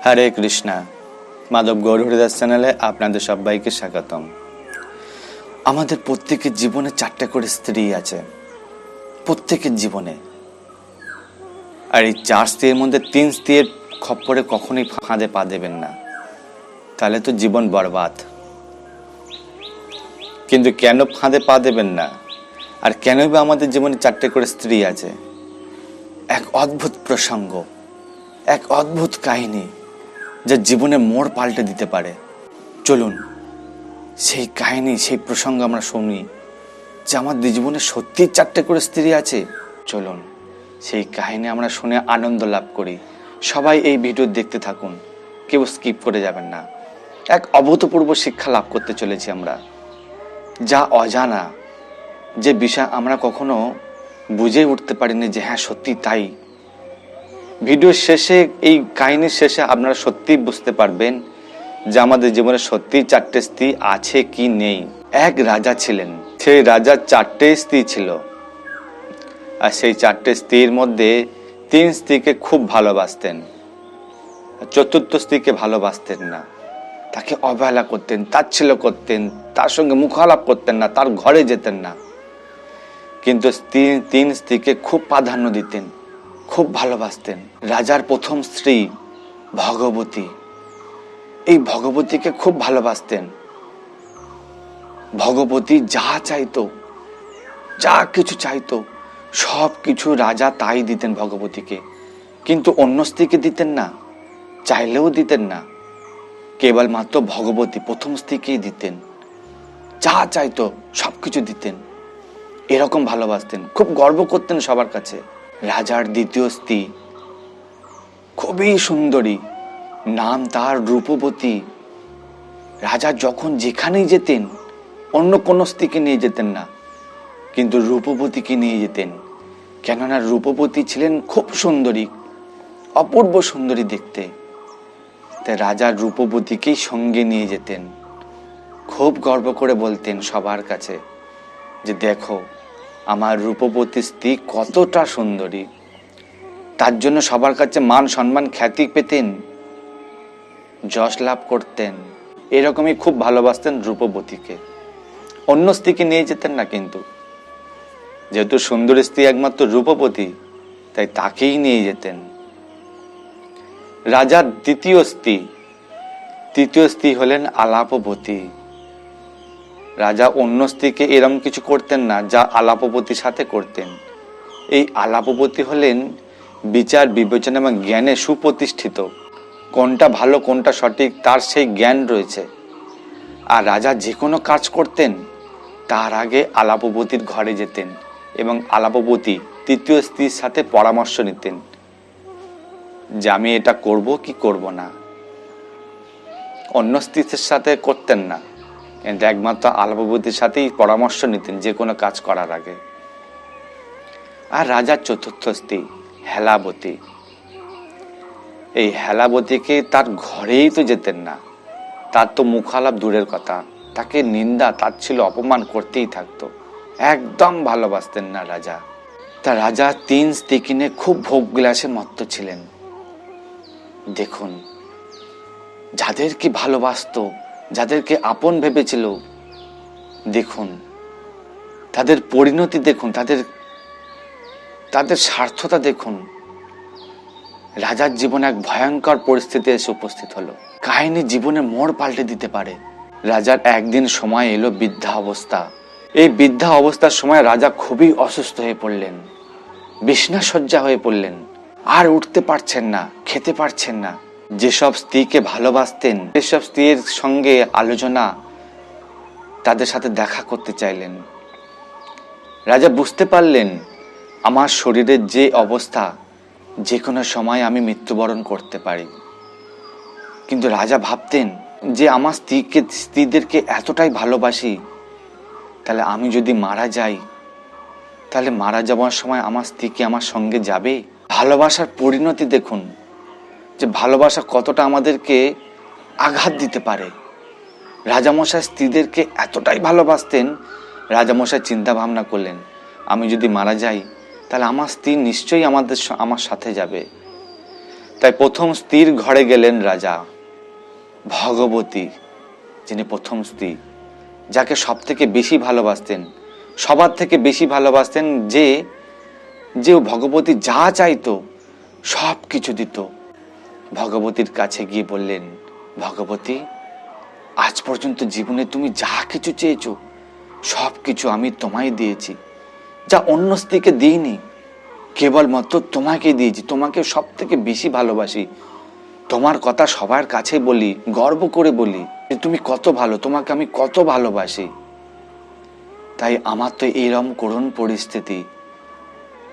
হরে কৃষ্ণা। মাধব গৌর হরিদাস চ্যানেলে আপনাদের সবাইকে স্বাগতম। আমাদের প্রত্যেকের জীবনে 4টে করে স্ত্রী আছে, প্রত্যেকের জীবনে। আর এই 4 স্ত্রীর মধ্যে 3 স্ত্রীর খপ্পরে কখনোই ফাঁদে পা দেবেন না, তাহলে তো জীবন বরবাদ। কিন্তু কেন ফাঁদে পা দেবেন না, আর কেনই বা আমাদের জীবনে 4টে করে স্ত্রী আছে? এক অদ্ভুত প্রসঙ্গ, এক অদ্ভুত কাহিনী, যা জীবনে মোড় পাল্টে দিতে পারে। চলুন সেই কাহিনী, সেই প্রসঙ্গ আমরা শুনি, যে আমাদের জীবনে সত্যি 4টে করে স্ত্রী আছে। চলুন সেই কাহিনী আমরা শুনে আনন্দ লাভ করি। সবাই এই ভিডিও দেখতে থাকুন, কেউ স্কিপ করে যাবেন না। এক অভূতপূর্ব শিক্ষা লাভ করতে চলেছি আমরা, যা অজানা, যে বিষয় আমরা কখনো বুঝে উঠতে পারিনি যে হ্যাঁ সত্যি তাই। ভিডিওর শেষে, এই কাহিনীর শেষে আপনারা সত্যিই বুঝতে পারবেন যে আমাদের জীবনে সত্যি 4টে স্ত্রী আছে কি নেই। এক রাজা ছিলেন, সেই রাজার 4টে স্ত্রী ছিল। আর সেই 4টে স্ত্রীর মধ্যে 3 স্ত্রীকে খুব ভালোবাসতেন, 4র্থ স্ত্রীকে ভালোবাসতেন না, তাকে অবহেলা করতেন, তাচ্ছিল্য করতেন, তার সঙ্গে মুখালাপ করতেন না, তার ঘরে যেতেন না। কিন্তু 3 স্ত্রীকে খুব প্রাধান্য দিতেন, খুব ভালোবাসতেন। রাজার প্রথম স্ত্রী ভগবতী, এই ভগবতীকে খুব ভালোবাসতেন। ভগবতী যা চাইতো, যা কিছু চাইতো, সব কিছু রাজা তাই দিতেন ভগবতীকে। কিন্তু অন্য স্ত্রীকে দিতেন না, চাইলেও দিতেন না। কেবলমাত্র ভগবতী প্রথম স্ত্রীকেই দিতেন, যা চাইতো সব কিছু দিতেন। এরকম ভালোবাসতেন, খুব গর্ব করতেন সবার কাছে। রাজার দ্বিতীয় স্ত্রী খুবই সুন্দরী, নাম তার রূপবতী। রাজা যখন যেখানেই যেতেন অন্য কোনো স্ত্রীকে নিয়ে যেতেন না, কিন্তু রূপবতীকে নিয়ে যেতেন। কেননা রূপবতী ছিলেন খুব সুন্দরী, অপূর্ব সুন্দরী দেখতে। তাই রাজা রূপবতীকেই সঙ্গে নিয়ে যেতেন। খুব গর্ব করে বলতেন সবার কাছে যে দেখো আমার রূপবতী স্ত্রী কতটা সুন্দরী। তার জন্য সবার কাছে মান সম্মান খ্যাতি পেতেন, যশ লাভ করতেন। এরকমই খুব ভালোবাসতেন রূপবতীকে। অন্য স্ত্রীকে নিয়ে যেতেন না, কিন্তু যেহেতু সুন্দরী স্ত্রী একমাত্র রূপবতী, তাই তাকেই নিয়ে যেতেন। রাজার তৃতীয় স্ত্রী হলেন আলাপবতী। রাজা অন্য স্ত্রীকে এরকম কিছু করতেন না যা আলাপবতীর সাথে করতেন। এই আলাপবতী হলেন বিচার বিবেচনা এবং জ্ঞানে সুপ্রতিষ্ঠিত। কোনটা ভালো কোনটা সঠিক তার সেই জ্ঞান রয়েছে। আর রাজা যে কোনো কাজ করতেন তার আগে আলাপবতীর ঘরে যেতেন এবং আলাপবতী তৃতীয় স্ত্রীর সাথে পরামর্শ নিতেন যে আমি এটা করব কি করব না। অন্য স্ত্রীর সাথে করতেন না, কিন্তু একমাত্র আলাপবতীর সাথেই পরামর্শ নিতেন যে কোনো কাজ করার আগে। আর রাজার চতুর্থ স্ত্রী হেলাবতী, এই হেলাবতীকে তার ঘরেই তো যেতেন না। তার তো মুখালাপ দূরের কথা, তাকে নিন্দা তাচ্ছিল্য অপমান করতেই থাকতো। একদম ভালোবাসতেন না রাজা। তা রাজা 3 স্ত্রীকে নিয়ে খুব ভোগ বিলাসে মত্ত ছিলেন। দেখুন, যাদেরকে ভালোবাসতো, যাদেরকে আপন ভেবেছিল, দেখুন তাদের পরিণতি, দেখুন তাদের স্বার্থতা দেখুন। রাজার জীবনে এক ভয়ঙ্কর পরিস্থিতি এসে উপস্থিত হলো। কাহিনী জীবনের মোড় পাল্টে দিতে পারে। রাজার একদিন সময় এলো বৃদ্ধা অবস্থা। এই বৃদ্ধা অবস্থার সময় রাজা খুবই অসুস্থ হয়ে পড়লেন, বিছনাশয্যা হয়ে পড়লেন। আর উঠতে পারছেন না, খেতে পারছেন না। যেসব স্ত্রীকে ভালোবাসতেন সেসব স্ত্রীর সঙ্গে আলোচনা, তাদের সাথে দেখা করতে চাইলেন। রাজা বুঝতে পারলেন আমার শরীরের যে অবস্থা, যে কোনো সময় আমি মৃত্যুবরণ করতে পারি। কিন্তু রাজা ভাবতেন যে আমার স্ত্রীদেরকে এতটাই ভালোবাসি, তাহলে আমি যদি মারা যাই, তাহলে মারা যাওয়ার সময় আমার স্ত্রী কি আমার সঙ্গে যাবে? ভালোবাসার পরিণতি দেখুন, যে ভালোবাসা কতটা আমাদেরকে আঘাত দিতে পারে। রাজামশাই স্ত্রীদেরকে এতটাই ভালোবাসতেন, রাজামশাই চিন্তা ভাবনা করলেন আমি যদি মারা যাই তাহলে আমার স্ত্রী নিশ্চয়ই আমার সাথে যাবে। তাই প্রথম স্ত্রীর ঘরে গেলেন রাজা। ভগবতী, যিনি প্রথম স্ত্রী, যাকে সব থেকে বেশি ভালোবাসতেন, সবার থেকে বেশি ভালোবাসতেন, যে যে ভগবতী যা চাইতো সব কিছু দিত। ভগবতীর কাছে গিয়ে বললেন, ভগবতী, আজ পর্যন্ত জীবনে তুমি যা কিছু চেয়েছো সব কিছু আমি তোমায় দিয়েছি, যা অন্য স্ত্রীকে দিইনি, কেবলমাত্র তোমাকে দিয়েছি। তোমাকে সব থেকে বেশি ভালোবাসি, তোমার কথা সবার কাছে বলি, গর্ব করে বলি যে তুমি কত ভালো, তোমাকে আমি কত ভালোবাসি। তাই আমার তো এইরকম করুণ পরিস্থিতি,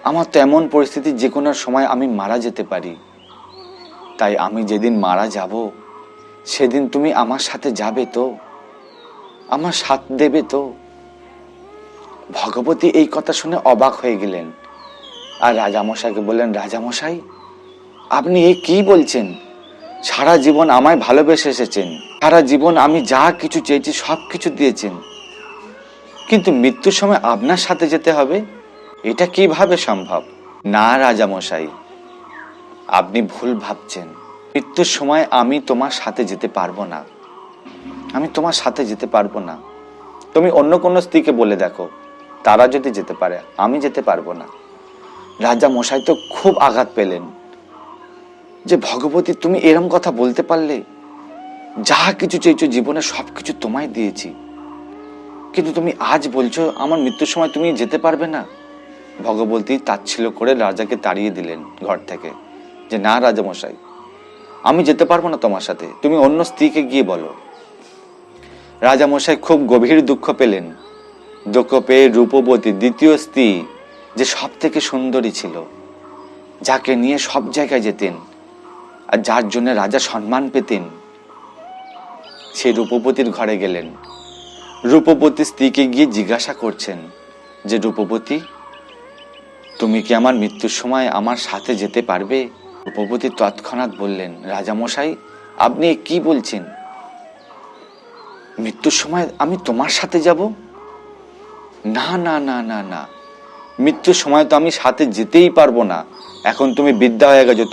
আমার তো এমন পরিস্থিতি যে কোনো সময় আমি মারা যেতে পারি। তাই আমি যেদিন মারা যাব সেদিন তুমি আমার সাথে যাবে তো, আমার সাথ দেবে তো? ভগবতী এই কথা শুনে অবাক হয়ে গেলেন আর রাজামশাইকে বললেন, রাজামশাই, আপনি এ কি বলছেন? সারা জীবন আমায় ভালোবেসে এসেছেন, সারা জীবন আমি যা কিছু চেয়েছি সব কিছু দিয়েছেন, কিন্তু মৃত্যুর সময় আপনার সাথে যেতে হবে, এটা কিভাবে সম্ভব? না রাজামশাই, আপনি ভুল ভাবছেন। মৃত্যুর সময় আমি তোমার সাথে যেতে পারবো না, আমি তোমার সাথে যেতে পারবো না। তুমি অন্য কোনো স্ত্রীকে বলে দেখো, তারা যদি যেতে পারে, আমি যেতে পারবো না। রাজা মশাই তো খুব আঘাত পেলেন যে ভগবতী, তুমি এরম কথা বলতে পারলে? যা কিছু চেয়েছো জীবনে সব কিছু তোমায় দিয়েছি, কিন্তু তুমি আজ বলছো আমার মৃত্যুর সময় তুমি যেতে পারবে না। ভগবতী তাচ্ছিল্য করে রাজাকে তাড়িয়ে দিলেন ঘর থেকে, যে না রাজামশাই, আমি যেতে পারবো না তোমার সাথে, তুমি অন্য স্ত্রীকে গিয়ে বলো। রাজামশাই খুব গভীর দুঃখ পেলেন। দুঃখ পেয়ে রূপবতী, দ্বিতীয় স্ত্রী, যে সব থেকে সুন্দরী ছিল, যাকে নিয়ে সব জায়গায় যেতেন আর যার জন্য রাজা সম্মান পেতেন, সেই রূপবতীর ঘরে গেলেন। রূপবতী স্ত্রীকে গিয়ে জিজ্ঞাসা করছেন যে, রূপবতী, তুমি কি আমার মৃত্যুর সময় আমার সাথে যেতে পারবে? রূপবতী তৎক্ষণাৎ বললেন, রাজামশাই, আপনি কি বলছেন? মৃত্যুর সময় আমি তোমার সাথে যাব? না না না না না, মৃত্যুর সময় তো আমি সাথে যেতেই পারবো না। এখন তুমি বৃদ্ধা হয়ে গেছো,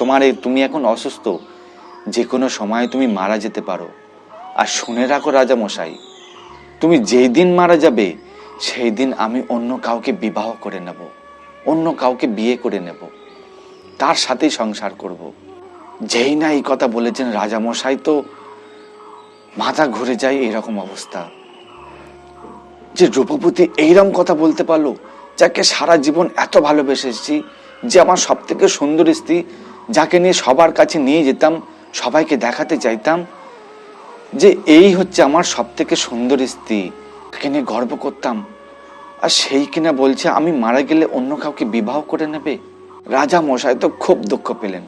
তুমি এখন অসুস্থ, যে কোনো সময় তুমি মারা যেতে পারো। আর শুনে রাখো রাজামশাই, তুমি যেই দিন মারা যাবে সেই দিন আমি অন্য কাউকে বিবাহ করে নেব, অন্য কাউকে বিয়ে করে নেব, তার সাথেই সংসার করব। যেই না এই কথা বলেছেন, রাজামশাই তো মাথা ঘুরে যায়। এরকম অবস্থা যে রূপবতী এইরকম কথা বলতে পারলো, যাকে সারা জীবন এত ভালোবেসেছি, যে আমার সব থেকে সুন্দর স্ত্রী, যাকে নিয়ে সবার কাছে নিয়ে যেতাম, সবাইকে দেখাতে চাইতাম যে এই হচ্ছে আমার সব থেকে সুন্দর স্ত্রী, তাকে নিয়ে গর্ব করতাম, আর সেই কিনা বলছে আমি মারা গেলে অন্য কাউকে বিবাহ করে নেবে। রাজা মশাই তো খুব দুঃখ পেলেন,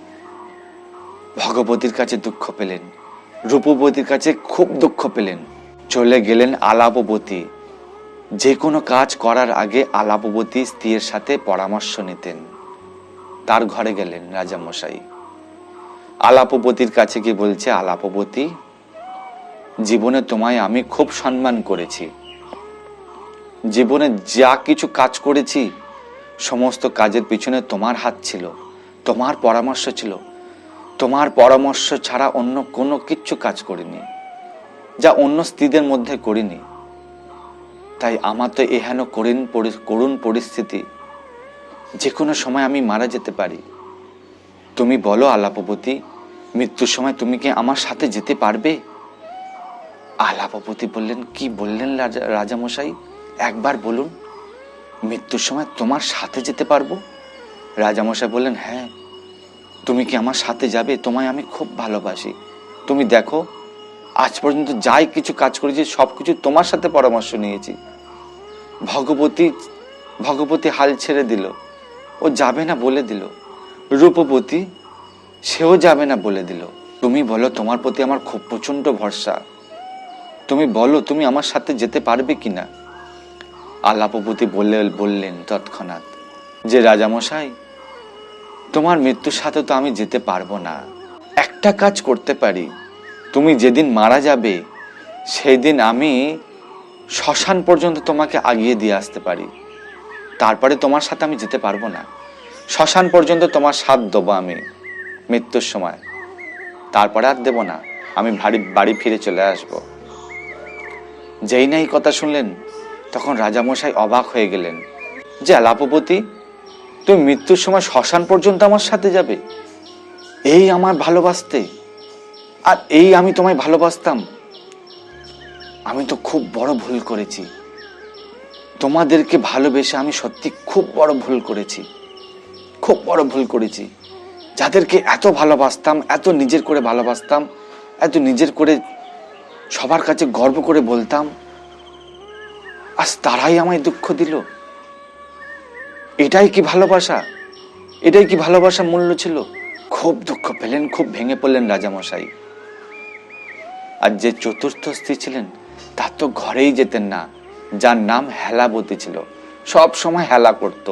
ভগবতীর কাছে দুঃখ পেলেন, রূপবতীর কাছে খুব দুঃখ পেলেন। চলে গেলেন আলাপবতী। যে কোনো কাজ করার আগে আলাপবতী স্ত্রীর সাথে পরামর্শ নিতেন। তার ঘরে গেলেন রাজামশাই। আলাপবতীর কাছে গিয়ে বলছে, আলাপবতী, জীবনে তোমায় আমি খুব সম্মান করেছি, জীবনে যা কিছু কাজ করেছি সমস্ত কাজের পিছনে তোমার হাত ছিল, তোমার পরামর্শ ছিল। তোমার পরামর্শ ছাড়া অন্য কোনো কিচ্ছু কাজ করিনি, যা অন্য স্ত্রীদের মধ্যে করিনি। তাই আমার তো এহেন করুণ পরিস্থিতি, যে কোনো সময় আমি মারা যেতে পারি। তুমি বলো আলাপবতী, মৃত্যুর সময় তুমি কি আমার সাথে যেতে পারবে? আলাপবতী বললেন, কি বললেন রাজামশাই, একবার বলুন। মৃত্যুর সময় তোমার সাথে যেতে পারবো? রাজামশাই বললেন, হ্যাঁ, তুমি কি আমার সাথে যাবে? তোমায় আমি খুব ভালোবাসি। তুমি দেখো, আজ পর্যন্ত যাই কিছু কাজ করেছি সব কিছু তোমার সাথে পরামর্শ নিয়েছি। ভগবতী হাল ছেড়ে দিল, ও যাবে না বলে দিল। রূপবতী, সেও যাবে না বলে দিল। তুমি বলো, তোমার প্রতি আমার খুব প্রচন্ড ভরসা, তুমি বলো তুমি আমার সাথে যেতে পারবে কিনা? আলাপবতী বললেন তৎক্ষণাৎ যে, রাজামশাই, তোমার মৃত্যুর সাথে তো আমি যেতে পারবো না। একটা কাজ করতে পারি, তুমি যেদিন মারা যাবে সেই দিন আমি শ্মশান পর্যন্ত তোমাকে আগিয়ে দিয়ে আসতে পারি, তারপরে তোমার সাথে আমি যেতে পারবো না। শ্মশান পর্যন্ত তোমার সাথ দেবো আমি, মৃত্যুর সময়, তারপরে আর দেব না, আমি বাড়ি ফিরে চলে আসব। যেই না এই কথা শুনলেন তখন রাজামশাই অবাক হয়ে গেলেন যে আলাপপতি, তুমি মৃত্যুর সময় শ্মশান পর্যন্ত আমার সাথে যাবে? এই আমার ভালোবাসতে, আর এই আমি তোমায় ভালোবাসতাম। আমি তো খুব বড় ভুল করেছি, তোমাদেরকে ভালোবেসে আমি সত্যি খুব বড় ভুল করেছি, খুব বড় ভুল করেছি। যাদেরকে এত ভালোবাসতাম, এত নিজের করে ভালোবাসতাম, এত নিজের করে সবার কাছে গর্ব করে বলতাম, আজ তারাই আমায় দুঃখ দিল। এটাই কি ভালোবাসা? এটাই কি ভালোবাসা মূল্য ছিল? খুব দুঃখ পেলেন, খুব ভেঙে পড়লেন রাজামশাই। আর যে চতুর্থ স্ত্রী ছিলেন তার তো ঘরেই যেতেন না, যার নাম হেলাবতী ছিল। সব সময় হেলা করত,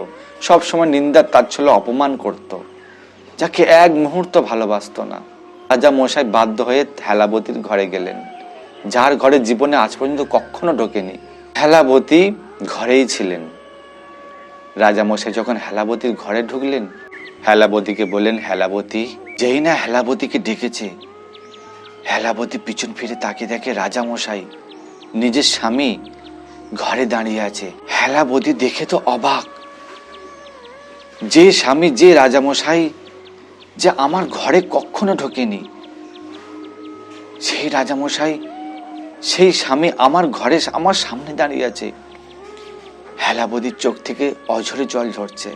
সব সময় নিন্দা তাচ্ছল্য অপমান করত, যাকে এক মুহূর্ত ভালোবাসত না। রাজা মশাই বাধ্য হয়ে হেলাবতীর ঘরে গেলেন, যার ঘরে জীবনে আজ পর্যন্ত কখনো ঢোকেনি। হেলাবতী ঘরেই ছিলেন। রাজা মশাই যখন হেলাবতীর ঘরে ঢুকলেন, হেলাবতীকে বললেন, হেলাবতী। যেই না হেলাবতীকে ডেকেছে, হেলাবতী পিছন ফিরে তাকিয়ে দেখে রাজা মশাই নিজের স্বামী ঘরে দাঁড়িয়ে আছে। হেলাবতী দেখে তো অবাক, যে স্বামী, যে রাজামশাই যে আমার ঘরে কখনো ঢোকেনি, সেই রাজামশাই, সেই স্বামী আমার ঘরে আমার সামনে দাঁড়িয়ে আছে। হেলাবতীর চোখ থেকে অঝরে জল ঝরছে।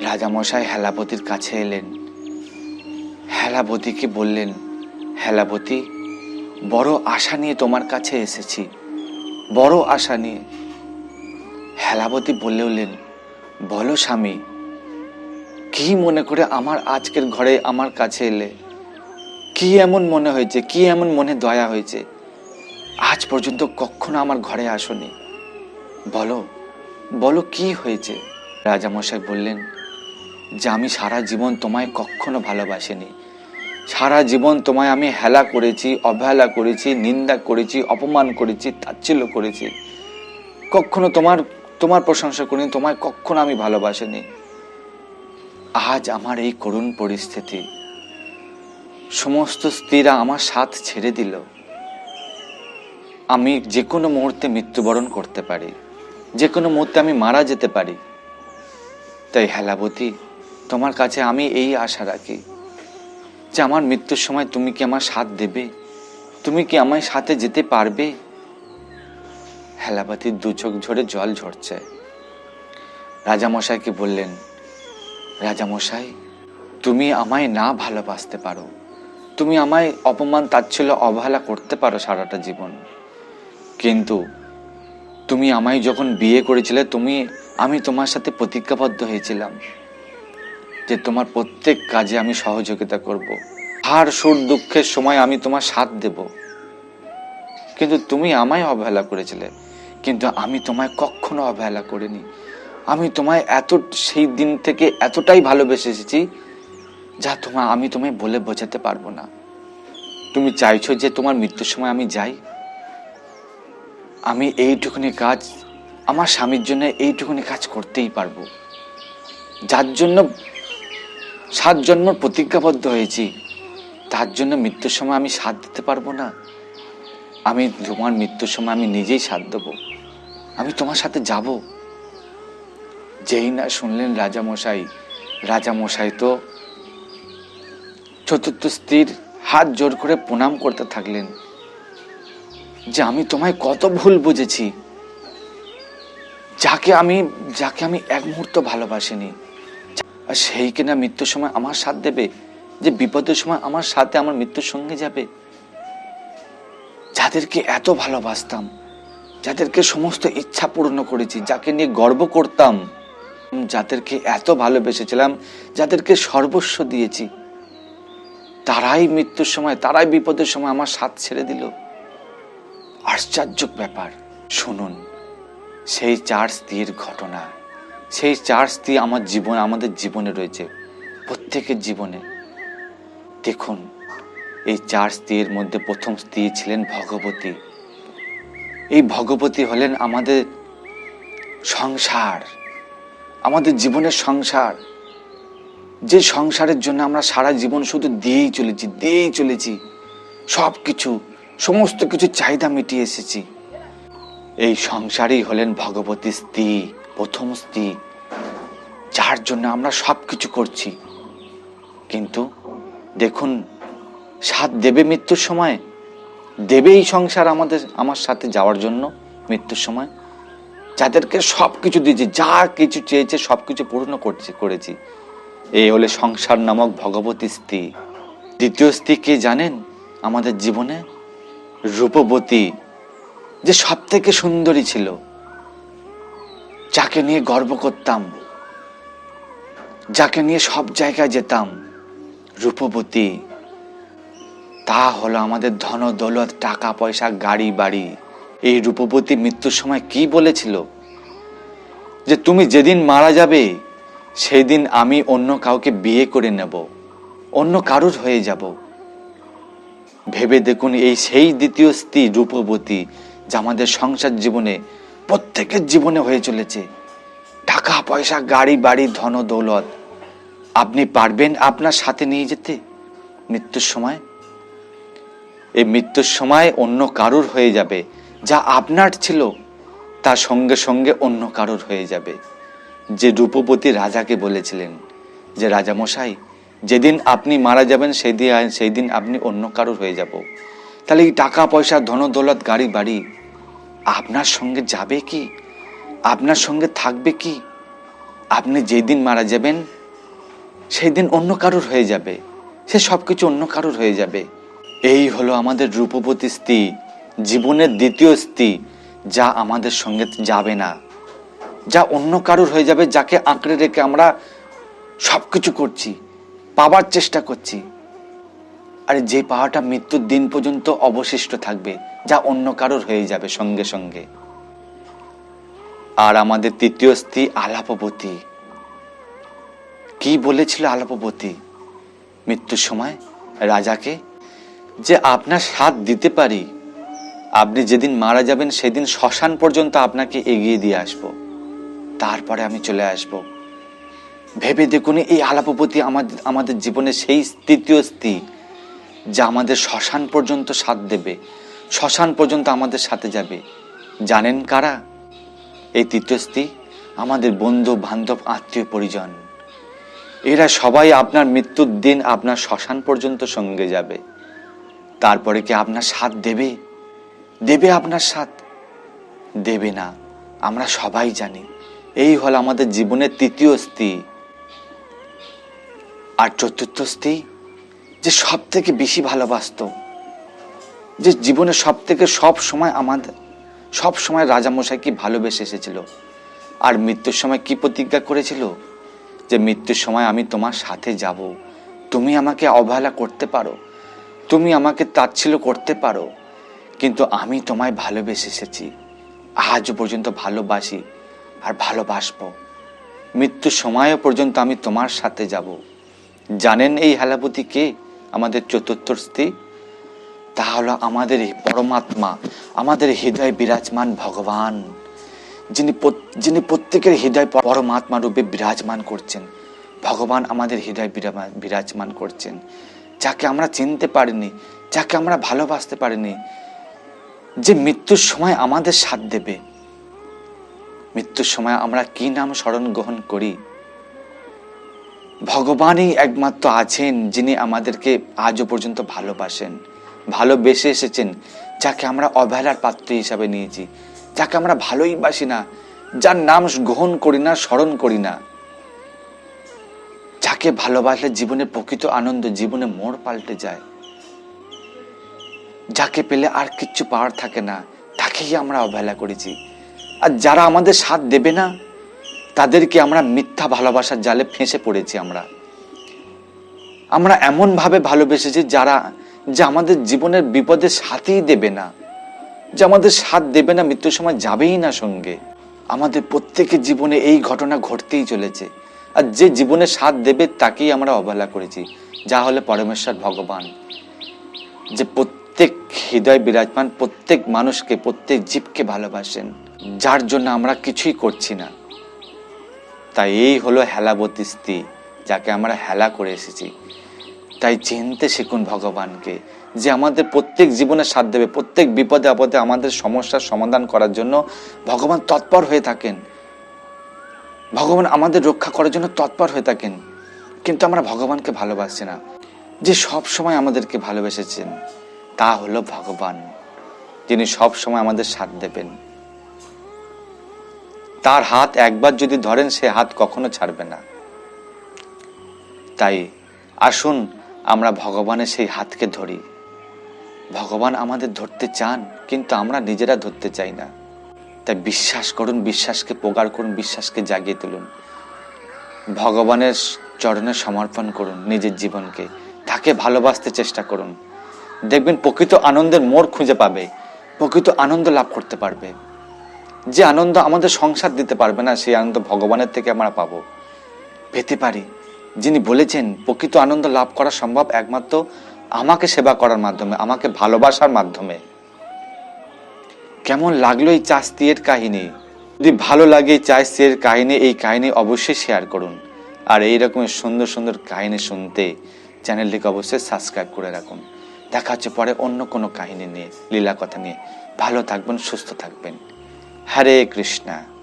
রাজামশাই হেলাবতীর কাছে এলেন, হেলাবতীকে বললেন, হেলাবতী, বড় আশা নিয়ে তোমার কাছে এসেছি, বড় আশা নিয়ে। হেলাবতী বললে উঠলেন, বলো স্বামী, কি মনে করে আমার আজকের ঘরে আমার কাছে এলে? কি এমন মনে হয়েছে, কি এমন মনে দয়া হয়েছে? আজ পর্যন্ত কখনো আমার ঘরে আসনি, বলো, বলো কি হয়েছে? রাজামশাই বললেন যে আমি সারা জীবন তোমায় কখনো ভালোবাসিনি, সারা জীবন তোমায় আমি হেলা করেছি, অবহেলা করেছি, নিন্দা করেছি, অপমান করেছি, তাচ্ছিল্য করেছি, কখনো তোমার প্রশংসা করিনি, তোমায় কখনো আমি ভালোবাসিনি। আজ আমার এই করুণ পরিস্থিতি, সমস্ত স্ত্রীরা আমার সাথ ছেড়ে দিল, আমি যে কোনো মুহূর্তে মৃত্যুবরণ করতে পারি, যে কোনো মুহূর্তে আমি মারা যেতে পারি। তাই হেলাবতী, তোমার কাছে আমি এই আশা রাখি যে আমার মৃত্যুর সময় তুমি কি আমার সাথ দেবে, তুমি কি আমার সাথে যেতে পারবে? হেলাবতীর দু চোখ ঝরে জল ঝরছে। রাজামশাইকে বললেন, রাজামশাই, তুমি আমায় না ভালোবাসতে পারো, তুমি আমায় অপমান তাচ্ছিল্য অবহেলা করতে পারো সারাটা জীবন, কিন্তু তুমি আমায় যখন বিয়ে করেছিলে, আমি তোমার সাথে প্রতিজ্ঞাবদ্ধ হয়েছিলাম যে তোমার প্রত্যেক কাজে আমি সহযোগিতা করব, হার সুর দুঃখের সময় আমি তোমার সাথ দেব। কিন্তু তুমি আমায় অবহেলা করেছিলে, কিন্তু আমি তোমায় কখনো অবহেলা করিনি। আমি তোমায় সেই দিন থেকে এতটাই ভালোবেসে এসেছি যা আমি তোমায় বলে বোঝাতে পারবো না। তুমি চাইছো যে তোমার মৃত্যুর সময় আমি যাই, আমি এইটুকুনি কাজ, আমার স্বামীর জন্য এইটুকুনি কাজ করতেই পারবো, যার জন্য 7 জন্ম প্রতিজ্ঞাবদ্ধ হয়েছি, তার জন্য মৃত্যুর সময় আমি সাথ দিতে পারবো না? আমি তোমার মৃত্যুর সময় আমি নিজেই সাথ দেবো, আমি তোমার সাথে যাব। যেই না শুনলেন রাজামশাই তো চতুর্থ স্ত্রীর হাত জোর করে প্রণাম করতে থাকলেন যে আমি তোমায় কত ভুল বুঝেছি, যাকে আমি এক মুহূর্ত ভালোবাসিনি, আর সেই কিনা মৃত্যুর সময় আমার সাথ দেবে, যে বিপদের সময় আমার সাথে আমার মৃত্যুর সঙ্গে যাবে। যাদেরকে এত ভালোবাসতাম, যাদেরকে সমস্ত ইচ্ছা পূর্ণ করেছি, যাকে নিয়ে গর্ব করতাম, যাদেরকে এত ভালোবেসেছিলাম, যাদেরকে সর্বস্ব দিয়েছি, তারাই মৃত্যুর সময়, তারাই বিপদের সময় আমার সাথ ছেড়ে দিল। আশ্চর্য ব্যাপার। শুনুন, সেই 4 স্ত্রীর ঘটনা, সেই 4 স্ত্রী আমাদের জীবনে রয়েছে, প্রত্যেকের জীবনে। দেখুন, এই 4 স্ত্রীর মধ্যে প্রথম স্ত্রী ছিলেন ভগবতী। এই ভগবতী হলেন আমাদের সংসার, আমাদের জীবনের সংসার। যে সংসারের জন্য আমরা সারা জীবন শুধু দিয়েই চলেছি, সব কিছু, সমস্ত কিছু চাহিদা মিটিয়ে এসেছি। এই সংসারই হলেন ভগবতী স্ত্রী, প্রথম স্ত্রী, যার জন্য আমরা সব কিছু করছি। কিন্তু দেখুন, সাথ দেবে মৃত্যুর সময়, দেবে এই সংসার আমার সাথে যাওয়ার জন্য মৃত্যুর সময়, যাদেরকে সব কিছু দিয়েছি, যা কিছু চেয়েছে সব কিছু পূর্ণ করেছি। এই হলে সংসার নামক ভগবতী স্ত্রী। দ্বিতীয় স্ত্রী কে জানেন আমাদের জীবনে? রূপবতী, যে সব থেকে সুন্দরী ছিল, যাকে নিয়ে গর্ব করতাম, যাকে নিয়ে সব জায়গায় যেতাম, রূপবতী। তা হলো আমাদের ধন দৌলত, টাকা পয়সা, গাড়ি বাড়ি। এই রূপবতী মৃত্যুর সময় কি বলেছিল? যে তুমি যেদিন মারা যাবে সেই দিন আমি অন্য কাউকে বিয়ে করে নেব, অন্য কারুর হয়ে যাব। ভেবে দেখুন, এই সেই দ্বিতীয় স্ত্রী রূপবতী, যা আমাদের সংসার জীবনে, প্রত্যেকের জীবনে হয়ে চলেছে। টাকা পয়সা, গাড়ি বাড়ি, ধন দৌলত, আপনি পারবেন আপনার সাথে নিয়ে যেতে মৃত্যুর সময়? এই মৃত্যুর সময় অন্য কারুর হয়ে যাবে। যা আপনার ছিল তার সঙ্গে সঙ্গে অন্য কারুর হয়ে যাবে। যে রূপবতী রাজাকে বলেছিলেন যে রাজামশাই, যেদিন আপনি মারা যাবেন সেই দিন আপনি অন্য কারুর হয়ে যাব। তাহলে এই টাকা পয়সা, ধন দৌলত, গাড়ি বাড়ি আপনার সঙ্গে যাবে কি? আপনার সঙ্গে থাকবে কি? আপনি যেদিন মারা যাবেন সেই দিন অন্য কারুর হয়ে যাবে, সে সব কিছু অন্য কারুর হয়ে যাবে। এই হলো আমাদের রূপবতী স্ত্রী, জীবনের দ্বিতীয় স্ত্রী, যা আমাদের সঙ্গে যাবে না, যা অন্য কারুর হয়ে যাবে, যাকে আঁকড়ে রেখে আমরা সবকিছু করছি, পাবার চেষ্টা করছি। আর যে পাওয়াটা মৃত্যুর দিন পর্যন্ত অবশিষ্ট থাকবে, যা অন্য কারুর হয়ে যাবে সঙ্গে সঙ্গে। আর আমাদের তৃতীয় স্ত্রী আলাপবতী, কি বলেছিল আলাপবতী মৃত্যুর সময় রাজাকে? যে আপনার সাথ দিতে পারি, আপনি যেদিন মারা যাবেন সেদিন শ্মশান পর্যন্ত আপনাকে এগিয়ে দিয়ে আসবো, তারপরে আমি চলে আসব। ভেবে দেখুন, এই আলাপবতী আমাদের জীবনে সেই তৃতীয় স্ত্রী, যা আমাদের শ্মশান পর্যন্ত সাথ দেবে, শ্মশান পর্যন্ত আমাদের সাথে যাবে। জানেন কারা এই তৃতীয় স্ত্রী? আমাদের বন্ধু বান্ধব, আত্মীয় পরিজন। এরা সবাই আপনার মৃত্যুর দিন আপনার শ্মশান পর্যন্ত সঙ্গে যাবে। তারপরে কি আপনার সাথ দেবে? দেবে আপনার সাথ? দেবে না, আমরা সবাই জানি। এই হল আমাদের জীবনের তৃতীয় স্ত্রী। আর চতুর্থ স্ত্রী, যে সব থেকে বেশি ভালোবাসত, যে জীবনে সব থেকে সব সময় রাজামশাইকে ভালোবেসে এসেছিল। আর মৃত্যুর সময় কি প্রতিজ্ঞা করেছিল? যে মৃত্যুর সময় আমি তোমার সাথে যাব, তুমি আমাকে অবহেলা করতে পারো, তুমি আমাকে তাচ্ছিল্য করতে পারো, কিন্তু আমি তোমায় ভালোবেসে এসেছি, আজ পর্যন্ত ভালোবাসি আর ভালোবাসবো, মৃত্যুর সময়ও পর্যন্ত আমি তোমার সাথে যাব। জানেন এই হেলাবতী কে? আমাদের চতুর্থ স্ত্রী। তা হলো আমাদের পরমাত্মা, আমাদের হৃদয় বিরাজমান ভগবান, যিনি প্রত্যেকের হৃদয় পরমাত্মা রূপে বিরাজমান করছেন। ভগবান আমাদের হৃদয় বিরাজমান করছেন, যাকে আমরা চিনতে পারিনি, যাকে আমরা ভালোবাসতে পারিনি, যে মৃত্যুর সময় আমাদের সাথ দেবে। মৃত্যুর সময় আমরা কি নাম স্মরণ গ্রহণ করি? ভগবানই একমাত্র আছেন যিনি আমাদেরকে আজও পর্যন্ত ভালোবাসেন, ভালোবেসে এসেছেন, যাকে আমরা অবহেলার পাত্র হিসাবে নিয়েছি, যাকে আমরা ভালোই বাসি না, যার নাম গ্রহণ করি না, স্মরণ করি না। যাকে ভালোবাসলে জীবনে প্রকৃত আনন্দ, জীবনে মোড় পাল্টে যায়। যাকে পেলে আর কিচ্ছু পাওয়ার থাকে না, তাকেই আমরা অবহেলা করেছি। আর যারা আমাদের সাথ দেবে না, তাদেরকে আমরা মিথ্যা ভালোবাসার জালে ফেঁসে পড়েছি। আমরা এমন ভাবে ভালোবেসেছি যে আমাদের জীবনের বিপদের সাথই দেবে না, যে আমাদের সাথ দেবে না, মৃত্যুর সময় যাবেই না সঙ্গে। আমাদের প্রত্যেকের জীবনে এই ঘটনা ঘটতেই চলেছে। আর যে জীবনে সাথ দেবে তাকেই আমরা অবহেলা করেছি, যা হলে পরমেশ্বর ভগবান, যে প্রত্যেক হৃদয় বিরাজমান, প্রত্যেক মানুষকে, প্রত্যেক জীবকে ভালোবাসেন, যার জন্য আমরা কিছুই করছি না। তাই এই হলো হেলাবতী স্ত্রী, যাকে আমরা হেলা করে এসেছি। তাই চিনতে শিখুন ভগবানকে, যে আমাদের প্রত্যেক জীবনে সাথ দেবে, প্রত্যেক বিপদে আপদে আমাদের সমস্যার সমাধান করার জন্য ভগবান তৎপর হয়ে থাকেন। ভগবান আমাদের রক্ষা করার জন্য তৎপর হয়ে থাকেন, কিন্তু আমরা ভগবানকে ভালোবাসছি না। যে সব সময় আমাদেরকে ভালোবেসেছেন তা হলো ভগবান, যিনি সব সময় আমাদের সাথ দেবেন। তার হাত একবার যদি ধরেন, সে হাত কখনো ছাড়বে না। তাই আসুন আমরা ভগবানের সেই হাতকে ধরি। ভগবান আমাদের ধরতে চান, কিন্তু আমরা নিজেরা ধরতে চাই না। তাই বিশ্বাস করুন, বিশ্বাসকে প্রগাঢ় করুন, বিশ্বাসকে জাগিয়ে তুলুন। ভগবানের চরণে সমর্পণ করুন নিজের জীবনকে, তাকে ভালোবাসতে চেষ্টা করুন। দেখবেন প্রকৃত আনন্দের মোড় খুঁজে পাবে, প্রকৃত আনন্দ লাভ করতে পারবে। যে আনন্দ আমাদের সংসার দিতে পারবে না, সেই আনন্দ ভগবানের থেকে আমরা পাবো, পেতে পারি। যিনি বলেছেন প্রকৃত আনন্দ লাভ করা সম্ভব একমাত্র আমাকে সেবা করার মাধ্যমে, আমাকে ভালোবাসার মাধ্যমে। কেমন লাগলো এই চা স্ত্রীর কাহিনী? যদি ভালো লাগে এই চা স্ত্রীর কাহিনী, এই কাহিনী অবশ্যই শেয়ার করুন। আর এই রকমের সুন্দর সুন্দর কাহিনী শুনতে চ্যানেলটিকে অবশ্যই সাবস্ক্রাইব করে রাখুন। দেখা হচ্ছে পরে অন্য কোনো কাহিনী নিয়ে, লীলা কথা নিয়ে। ভালো থাকবেন, সুস্থ থাকবেন। হরে কৃষ্ণা।